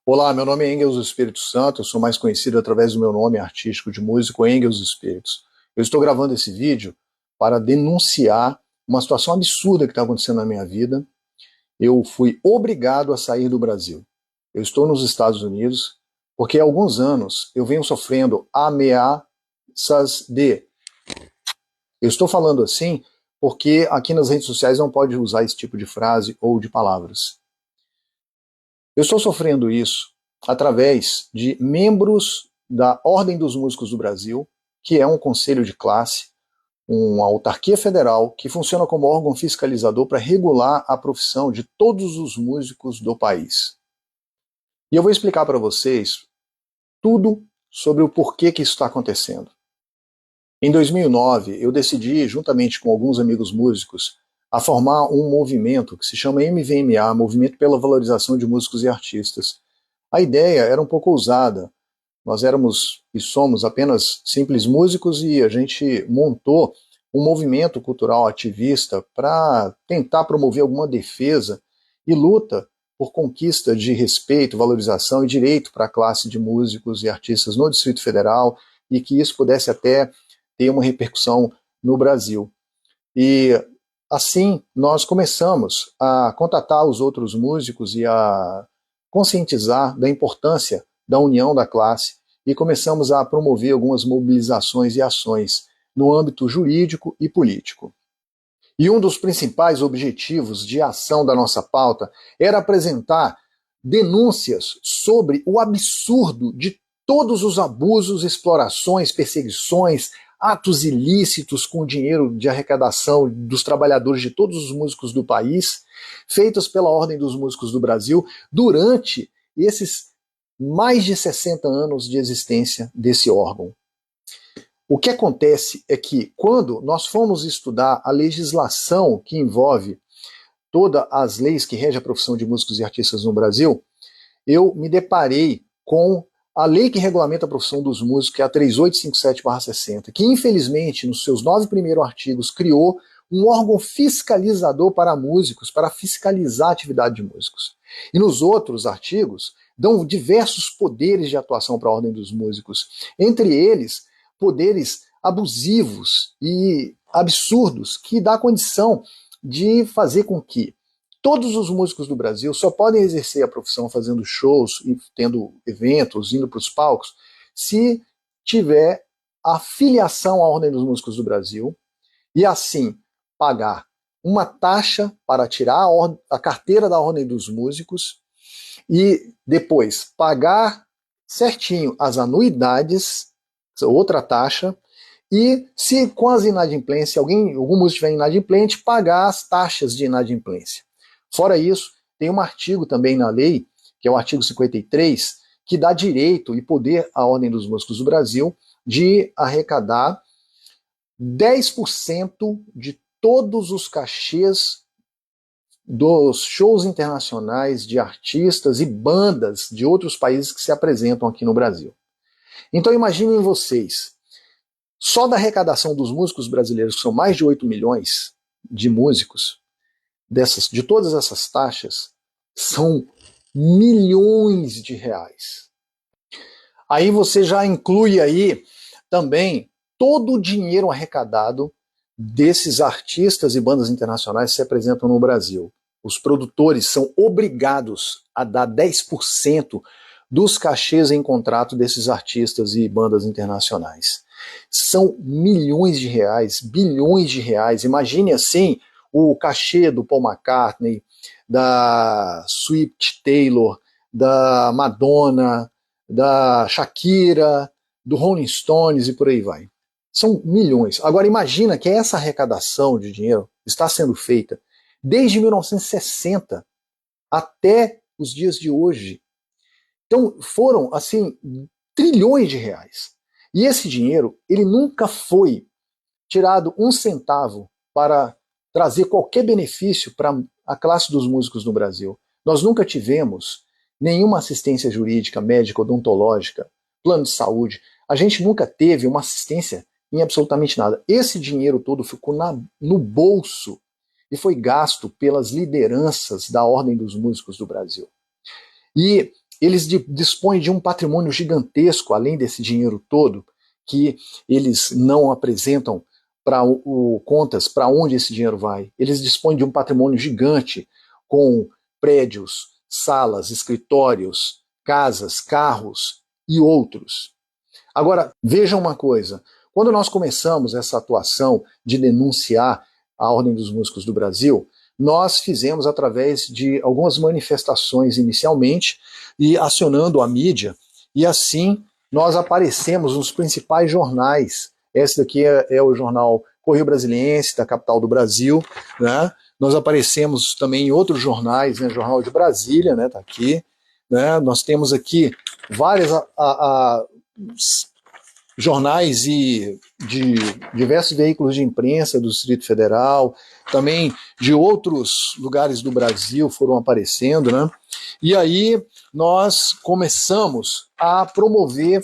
Olá, meu nome é Engels do Espírito Santo, eu sou mais conhecido através do meu nome artístico de músico, Engels dos Espíritos. Eu estou gravando esse vídeo para denunciar uma situação absurda que está acontecendo na minha vida. Eu fui obrigado a sair do Brasil. Eu estou nos Estados Unidos porque há alguns anos eu venho sofrendo ameaças de... Eu estou falando assim porque aqui nas redes sociais não pode usar esse tipo de frase ou de palavras. Eu estou sofrendo isso através de membros da Ordem dos Músicos do Brasil, que é um conselho de classe, uma autarquia federal que funciona como órgão fiscalizador para regular a profissão de todos os músicos do país. E eu vou explicar para vocês tudo sobre o porquê que isso está acontecendo. Em 2009, eu decidi, juntamente com alguns amigos músicos, a formar um movimento que se chama MVMA, Movimento pela Valorização de Músicos e Artistas. A ideia era um pouco ousada. Nós éramos e somos apenas simples músicos e a gente montou um movimento cultural ativista para tentar promover alguma defesa e luta por conquista de respeito, valorização e direito para a classe de músicos e artistas no Distrito Federal e que isso pudesse até ter uma repercussão no Brasil. E assim nós começamos a contatar os outros músicos e a conscientizar da importância da união da classe e começamos a promover algumas mobilizações e ações no âmbito jurídico e político. E um dos principais objetivos de ação da nossa pauta era apresentar denúncias sobre o absurdo de todos os abusos, explorações, perseguições, atos ilícitos com dinheiro de arrecadação dos trabalhadores de todos os músicos do país, feitos pela Ordem dos Músicos do Brasil durante esses mais de 60 anos de existência desse órgão. O que acontece é que, quando nós fomos estudar a legislação que envolve todas as leis que regem a profissão de músicos e artistas no Brasil, eu me deparei com a lei que regulamenta a profissão dos músicos, que é a 3857/60, que infelizmente, nos seus 9 primeiros artigos, criou um órgão fiscalizador para músicos, para fiscalizar a atividade de músicos. E nos outros artigos, dão diversos poderes de atuação para a Ordem dos Músicos, entre eles, poderes abusivos e absurdos, que dá condição de fazer com que todos os músicos do Brasil só podem exercer a profissão fazendo shows, tendo eventos, indo para os palcos, se tiver a filiação à Ordem dos Músicos do Brasil e assim pagar uma taxa para tirar a carteira da Ordem dos Músicos e depois pagar certinho as anuidades, outra taxa, e se com as inadimplências, algum músico estiver inadimplente, pagar as taxas de inadimplência. Fora isso, tem um artigo também na lei, que é o artigo 53, que dá direito e poder à Ordem dos Músicos do Brasil de arrecadar 10% de todos os cachês dos shows internacionais de artistas e bandas de outros países que se apresentam aqui no Brasil. Então imaginem vocês, só da arrecadação dos músicos brasileiros, que são mais de 8 milhões de músicos, de todas essas taxas, são milhões de reais. Aí você já inclui aí também todo o dinheiro arrecadado desses artistas e bandas internacionais que se apresentam no Brasil. Os produtores são obrigados a dar 10% dos cachês em contrato desses artistas e bandas internacionais. São milhões de reais, bilhões de reais. Imagine assim o cachê do Paul McCartney, da Swift Taylor, da Madonna, da Shakira, do Rolling Stones e por aí vai. São milhões. Agora imagina que essa arrecadação de dinheiro está sendo feita desde 1960 até os dias de hoje. Então foram, assim, trilhões de reais. E esse dinheiro, ele nunca foi tirado um centavo para trazer qualquer benefício para a classe dos músicos no Brasil. Nós nunca tivemos nenhuma assistência jurídica, médica, odontológica, plano de saúde. A gente nunca teve uma assistência em absolutamente nada. Esse dinheiro todo ficou no bolso e foi gasto pelas lideranças da Ordem dos Músicos do Brasil. E eles dispõem de um patrimônio gigantesco, além desse dinheiro todo, que eles não apresentam para contas para onde esse dinheiro vai. Eles dispõem de um patrimônio gigante, com prédios, salas, escritórios, casas, carros e outros. Agora, vejam uma coisa, quando nós começamos essa atuação de denunciar a Ordem dos Músicos do Brasil, nós fizemos através de algumas manifestações inicialmente e acionando a mídia, e assim nós aparecemos nos principais jornais. Esse daqui é o jornal Correio Brasiliense, da capital do Brasil, né? Nós aparecemos também em outros jornais, né? Jornal de Brasília, né? Tá aqui, né? Nós temos aqui várias jornais e de diversos veículos de imprensa do Distrito Federal, também de outros lugares do Brasil foram aparecendo, né? E aí nós começamos a promover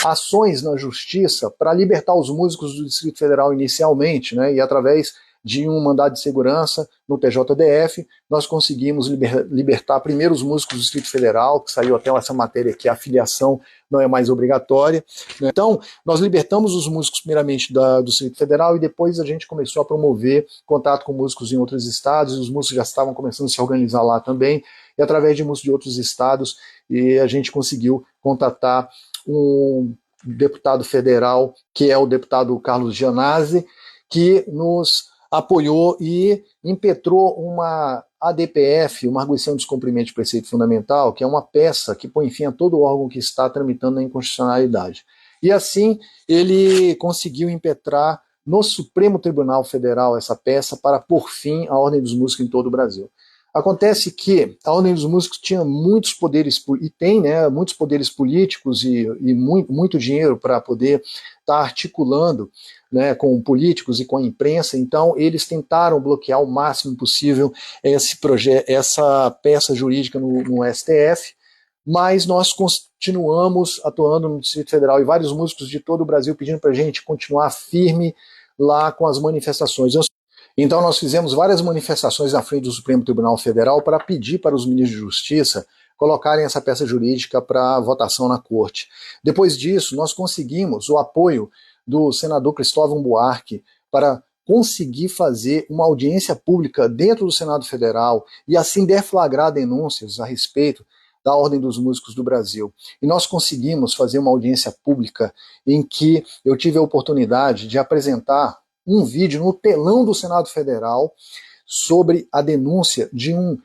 ações na justiça para libertar os músicos do Distrito Federal inicialmente, né? E através de um mandado de segurança no TJDF, nós conseguimos libertar primeiro os músicos do Distrito Federal, que saiu até essa matéria aqui, a filiação não é mais obrigatória. Então, nós libertamos os músicos primeiramente do Distrito Federal e depois a gente começou a promover contato com músicos em outros estados, e os músicos já estavam começando a se organizar lá também, e através de músicos de outros estados, e a gente conseguiu contatar um deputado federal, que é o deputado Carlos Gianazzi, que nos apoiou e impetrou uma ADPF, uma arguição de descumprimento de preceito fundamental, que é uma peça que põe fim a todo o órgão que está tramitando a inconstitucionalidade. E assim ele conseguiu impetrar no Supremo Tribunal Federal essa peça para pôr fim à Ordem dos Músicos em todo o Brasil. Acontece que a Ordem dos Músicos tinha muitos poderes, e tem, né, muitos poderes políticos e muito dinheiro para poder estar articulando, né, com políticos e com a imprensa, então eles tentaram bloquear o máximo possível essa peça jurídica no STF, mas nós continuamos atuando no Distrito Federal e vários músicos de todo o Brasil pedindo para a gente continuar firme lá com as manifestações. Então nós fizemos várias manifestações na frente do Supremo Tribunal Federal para pedir para os ministros de Justiça colocarem essa peça jurídica para votação na Corte. Depois disso, nós conseguimos o apoio do senador Cristóvão Buarque para conseguir fazer uma audiência pública dentro do Senado Federal e assim deflagrar denúncias a respeito da Ordem dos Músicos do Brasil. E nós conseguimos fazer uma audiência pública em que eu tive a oportunidade de apresentar um vídeo no telão do Senado Federal sobre a denúncia de um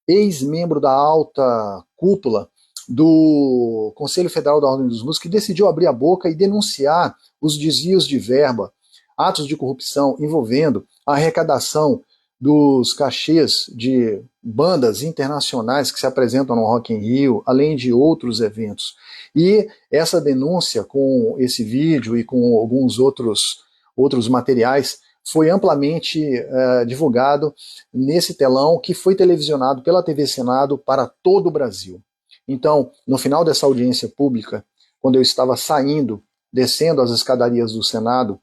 ex-membro da alta cúpula do Conselho Federal da Ordem dos Músicos, que decidiu abrir a boca e denunciar os desvios de verba, atos de corrupção envolvendo a arrecadação dos cachês de bandas internacionais que se apresentam no Rock in Rio, além de outros eventos. E essa denúncia, com esse vídeo e com alguns outros materiais, foi amplamente divulgado nesse telão que foi televisionado pela TV Senado para todo o Brasil. Então, no final dessa audiência pública, quando eu estava saindo, descendo as escadarias do Senado,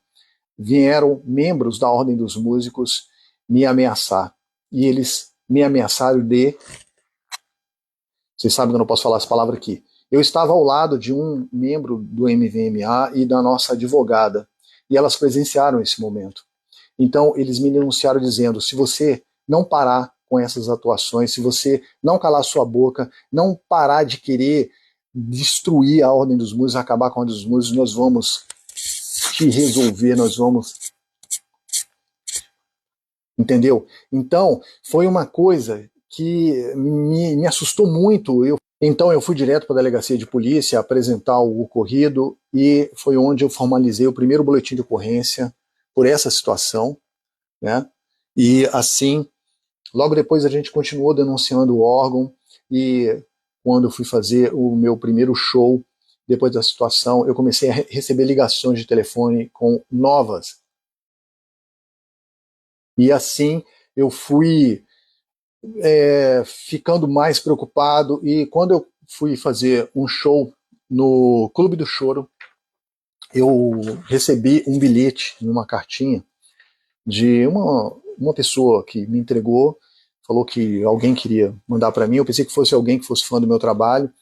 vieram membros da Ordem dos Músicos me ameaçar. E eles me ameaçaram de... Vocês sabem que eu não posso falar essa palavra aqui. Eu estava ao lado de um membro do MVMA e da nossa advogada, e elas presenciaram esse momento. Então, eles me denunciaram dizendo, se você não parar com essas atuações, se você não calar sua boca, não parar de querer destruir a Ordem dos Músicos, acabar com a Ordem dos Músicos, nós vamos te resolver, nós vamos... Entendeu? Então, foi uma coisa que me assustou muito. Então eu fui direto para a delegacia de polícia apresentar o ocorrido e foi onde eu formalizei o primeiro boletim de ocorrência por essa situação, né? E assim, logo depois a gente continuou denunciando o órgão e quando eu fui fazer o meu primeiro show, depois da situação, eu comecei a receber ligações de telefone com novas. E assim eu fui ficando mais preocupado, e quando eu fui fazer um show no Clube do Choro, eu recebi um bilhete numa cartinha de uma pessoa que me entregou, falou que alguém queria mandar para mim, eu pensei que fosse alguém que fosse fã do meu trabalho,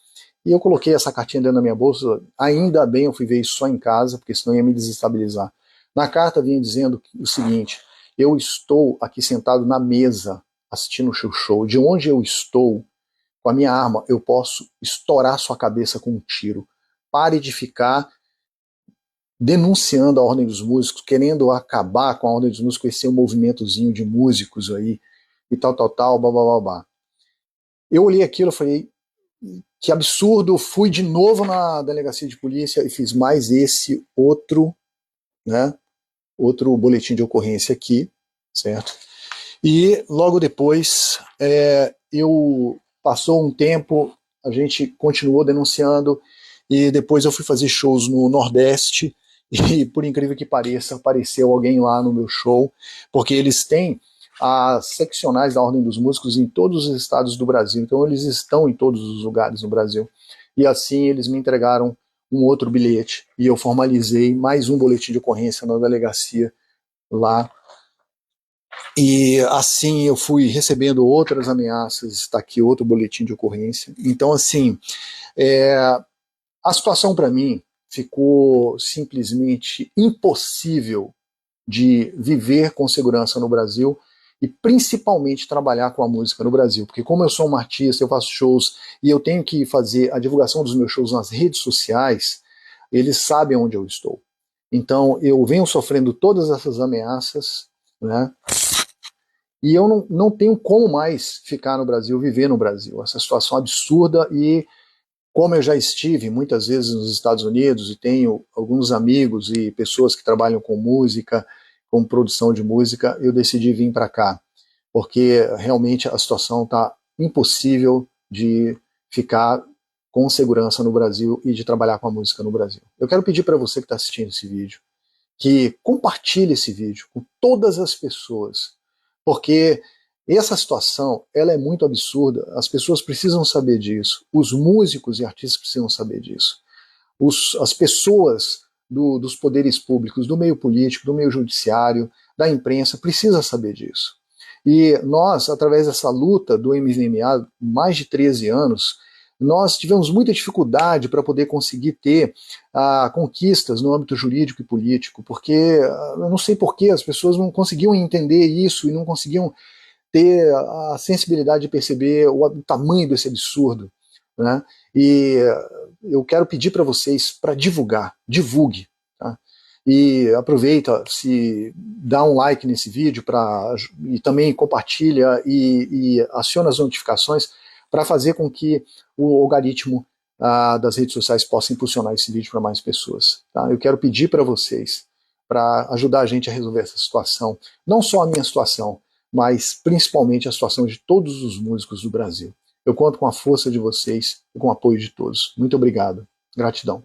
E eu coloquei essa cartinha dentro da minha bolsa, ainda bem eu fui ver isso só em casa, porque senão ia me desestabilizar. Na carta vinha dizendo o seguinte: eu estou aqui sentado na mesa assistindo o seu show, de onde eu estou, com a minha arma, eu posso estourar sua cabeça com um tiro. Pare de ficar denunciando a Ordem dos Músicos, querendo acabar com a Ordem dos Músicos, esse movimentozinho de músicos aí, e tal, blá, blá, blá, blá. Eu olhei aquilo e falei, que absurdo, fui de novo na delegacia de polícia e fiz mais esse outro, né, outro boletim de ocorrência aqui, certo? E logo depois, eu passou um tempo, a gente continuou denunciando, e depois eu fui fazer shows no Nordeste, e por incrível que pareça, apareceu alguém lá no meu show, porque eles têm as seccionais da Ordem dos Músicos em todos os estados do Brasil, então eles estão em todos os lugares no Brasil. E assim eles me entregaram um outro bilhete, e eu formalizei mais um boletim de ocorrência na delegacia lá. E assim eu fui recebendo outras ameaças, está aqui outro boletim de ocorrência. Então, assim, a situação para mim ficou simplesmente impossível de viver com segurança no Brasil e principalmente trabalhar com a música no Brasil, porque como eu sou um artista, eu faço shows e eu tenho que fazer a divulgação dos meus shows nas redes sociais, eles sabem onde eu estou. Então eu venho sofrendo todas essas ameaças, né? E eu não tenho como mais ficar no Brasil, viver no Brasil. Essa situação absurda. E como eu já estive muitas vezes nos Estados Unidos e tenho alguns amigos e pessoas que trabalham com música, com produção de música, eu decidi vir para cá, porque realmente a situação está impossível de ficar com segurança no Brasil e de trabalhar com a música no Brasil. Eu quero pedir para você que está assistindo esse vídeo que compartilhe esse vídeo com todas as pessoas, porque essa situação ela é muito absurda, as pessoas precisam saber disso, os músicos e artistas precisam saber disso, as pessoas dos poderes públicos, do meio político, do meio judiciário, da imprensa, precisam saber disso. E nós, através dessa luta do MVMA, mais de 13 anos, nós tivemos muita dificuldade para poder conseguir ter conquistas no âmbito jurídico e político, porque eu não sei porquê as pessoas não conseguiam entender isso e não conseguiam ter a sensibilidade de perceber o tamanho desse absurdo, né? E eu quero pedir para vocês para divulgue, tá? E aproveita, se dá um like nesse vídeo e também compartilha e aciona as notificações para fazer com que o algoritmo das redes sociais possa impulsionar esse vídeo para mais pessoas. Tá? Eu quero pedir para vocês para ajudar a gente a resolver essa situação, não só a minha situação, mas principalmente a situação de todos os músicos do Brasil. Eu conto com a força de vocês e com o apoio de todos. Muito obrigado. Gratidão.